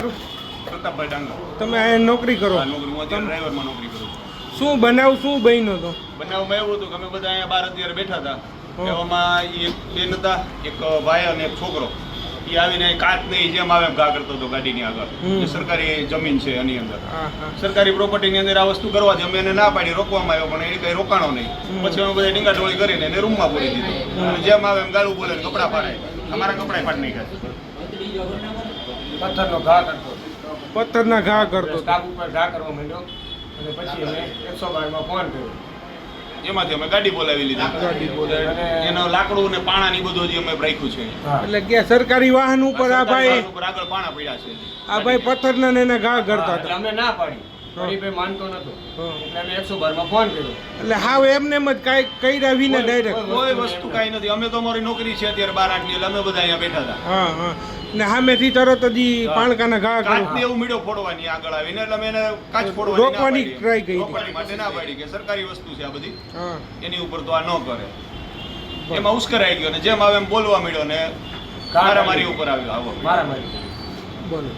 પ્રતાપભાઈ ડાંગર. તમે આ નોકરી કરો? નોકરી હું અત્યારે ડ્રાઈવરમાં નોકરી કરું છું. શું બનાવ શું બન્યો તો? બનાવમાં એવું હતું કે અમે બધા અહીંયા બહાર અત્યારે બેઠા હતા. એવામાં એક બેન હતા, એક ભાઈ અને એક છોકરો. એ આવીને કાચની જેમ આવે એમ ઘા કરતો હતો ગાડીની આગળ. જે સરકારી જમીન છે એની અંદર, સરકારી પ્રોપર્ટીની અંદર આ વસ્તુ કરવાથી અમે એને ના પાડી, રોકવામાં આવ્યો, પણ એ કઈ રોકાણો નહીં. પછી અમે બધા ડીંગાટોળી કરીને એને રૂમમાં પૂરી દીધો. અને જેમ આવે એમ ગાળું બોલે, કપડાં ફાડે. અમારા કપડાં ફાડી નાખ્યા. પથ્થરનો ઘા કરતો, પથ્થરના ઘા કરતો, સ્ટાફ ઉપર ઘા કરવા માંડ્યો. અને પછી અમે 112 માં ફોન કર્યો. એમાંથી અમે ગાડી બોલાવી લીધી. એનો લાકડું ને પાણા ની બધું અમે રાખ્યું છે. એટલે કે સરકારી વાહન ઉપર આ ભાઈ આગળ પાણા પડ્યા છે. આ ભાઈ પથ્થરના ને એના ઘા કરતા હતા. અમે ના પાડી, ભાઈ માનતો નતો, એટલે અમે 112 માં ફોન કર્યો. એટલે હાવ એમને એમ જ કાંઈ કર્યા વિના ડાયરેક્ટ કોઈ વસ્તુ કાંઈ નથી. અમે તો અમારી નોકરી છે અત્યારે 12-8 ની, એટલે અમે બધા અહીંયા બેઠા હતા. હા હા. ને સામેથી તરત જ પાણકાના ઘા કાચને કર્યો. એવું મીડો ફોડવાની આગળ આવીને, એટલે અમે એને કાચ ફોડવાની રોકવાની try કરી. રોકવાની માટે ના પાડી કે સરકારી વસ્તુ છે આ બધી, હા. એની ઉપર તો આ ન કરે. એમાં ઉશ્કેરાઈ ગયો ને જેમ આવે એમ બોલવા માંડ્યો ને મારામારી ઉપર આવ્યો. મારામારી બોલો.